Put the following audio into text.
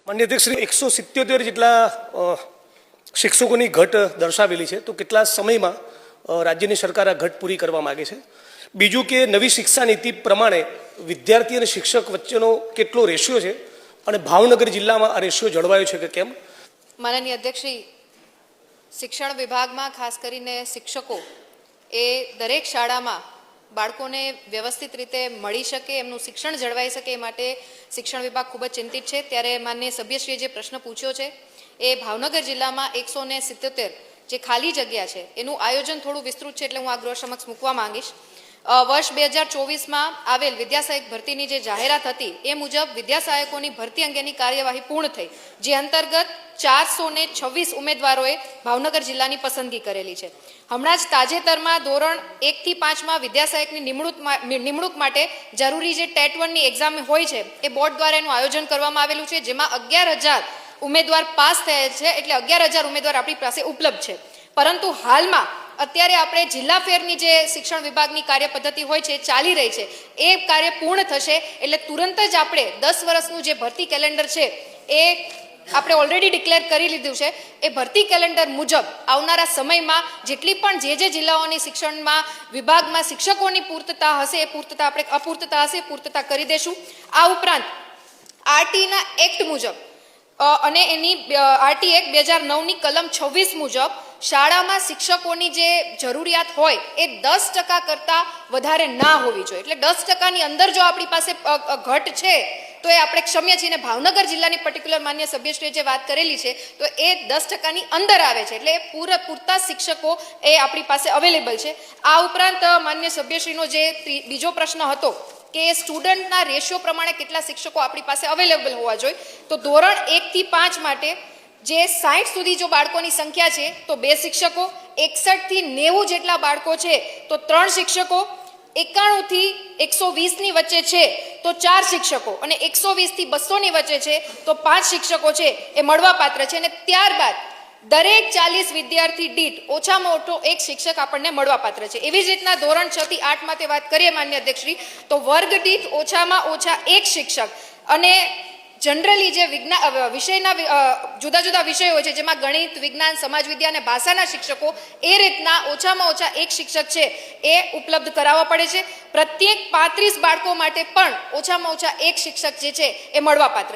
માન્ય અધ્યક્ષ શ્રી 177 જેટલા શિક્ષકોની ઘટ દર્શાવેલી છે, તો કેટલા સમયમાં રાજ્યની સરકાર આ ઘટ પૂરી કરવા માગે છે? બીજું કે નવી શિક્ષા નીતિ પ્રમાણે વિદ્યાર્થી અને શિક્ષક વચ્ચેનો કેટલો રેશિયો છે અને ભાવનગર જિલ્લામાં આ રેશિયો જળવાયો છે કે કેમ? માનનીય અધ્યક્ષશ્રી, શિક્ષણ વિભાગમાં ખાસ કરીને શિક્ષકો એ દરેક શાળામાં બાળકોને વ્યવસ્થિત રીતે મળી શકે, એમનું શિક્ષણ જળવાઈ શકે એ માટે શિક્ષણ વિભાગ ખૂબ જ ચિંતિત છે. ત્યારે માનનીય સભ્યશ્રીએ જે પ્રશ્ન પૂછ્યો છે એ ભાવનગર જિલ્લામાં 177 જે ખાલી જગ્યા છે એનું આયોજન થોડું વિસ્તૃત છે, એટલે હું આ ગૃહ સમક્ષ મૂકવા માંગીશ. વર્ષ 2024માં આવેલ વિદ્યાસહાયક ભરતીની જે જાહેરાત હતી એ મુજબ વિદ્યાસહાયકોની ભરતી અંગેની કાર્યવાહી પૂર્ણ થઈ, જે અંતર્ગત 426 ઉમેદવારોએ ભાવનગર જિલ્લાની પસંદગી કરેલી છે. હમણાં જ તાજેતરમાં ધોરણ 1 થી 5માં વિદ્યાસહાયકની નિમણૂક માટે જરૂરી જે ટેટ 1ની એક્ઝામ હોય છે એ બોર્ડ દ્વારા એનું આયોજન કરવામાં આવેલું છે, જેમાં 11,000 ઉમેદવાર પાસ થયા છે, એટલે 11,000 ઉમેદવાર આપણી પાસે ઉપલબ્ધ છે. પરંતુ હાલમાં અત્યારે આપણે જિલ્લા ફેરની જે શિક્ષણ વિભાગની કાર્ય પદ્ધતિ હોય છે ચાલી રહી છે, એ કાર્ય પૂર્ણ થશે એટલે તુરંત જ આપણે 10 વર્ષનું જે ભરતી કેલેન્ડર છે એ આપણે ઓલરેડી ડિક્લેર કરી લીધું છે. એ ભરતી કેલેન્ડર મુજબ આવનારા સમયમાં જેટલી પણ જે જિલ્લાઓની શિક્ષણમાં વિભાગમાં શિક્ષકોની પૂર્તતા હશે એ પૂર્તતા આપણે અપૂર્તતા હશે પૂર્તતા કરી દેશું. આ ઉપરાંત આરટીના એક્ટ મુજબ અને એની આરટી એક્ટ 2009ની કલમ 26 મુજબ શાળામાં શિક્ષકોની જે જરૂરિયાત હોય એ 10% કરતાં વધારે ના હોવી જોઈએ. એટલે 10%ની અંદર જો આપણી પાસે ઘટ છે તો એ આપણે ક્ષમ્ય છીએ. ભાવનગર જિલ્લાની પર્ટિક્યુલર માન્ય સભ્યશ્રીએ જે વાત કરેલી છે તો એ 10%ની અંદર આવે છે, એટલે પૂરતા શિક્ષકો એ આપણી પાસે અવેલેબલ છે. આ ઉપરાંત માન્ય સભ્યશ્રીનો જે બીજો પ્રશ્ન હતો કે સ્ટુડન્ટના રેશિયો પ્રમાણે કેટલા શિક્ષકો આપણી પાસે અવેલેબલ હોવા જોઈએ, તો ધોરણ 1 થી 5 માટે જે 60 સુધી જો બાળકોની સંખ્યા છે તો 2 શિક્ષકો, 61 થી 90 જેટલા બાળકો છે તો 3 શિક્ષકો, 91 થી 120ની વચ્ચે છે તો 4 શિક્ષકો, અને 120 થી 200ની વચ્ચે છે તો 5 શિક્ષકો છે એ મળવાપાત્ર છે. અને ત્યારબાદ દરેક 40 વિદ્યાર્થી દીઠ ઓછામાં ઓછો 1 શિક્ષક આપણને મળવાપાત્ર છે. એવી જ રીતના ધોરણ 6 થી 8 માટે વાત કરીએ માન્ય અધ્યક્ષશ્રી, તો વર્ગ દીઠ ઓછામાં ઓછા 1 શિક્ષક, અને જનરલી જે વિષયના જુદા જુદા વિષયો હોય છે જેમાં ગણિત, વિજ્ઞાન, સમાજ વિદ્યા અને ભાષાના શિક્ષકો, એ રીતના ઓછામાં ઓછા 1 શિક્ષક છે એ ઉપલબ્ધ કરાવવા પડે છે. પ્રત્યેક 35 બાળકો માટે પણ ઓછામાં ઓછા 1 શિક્ષક જે છે એ મળવાપાત્ર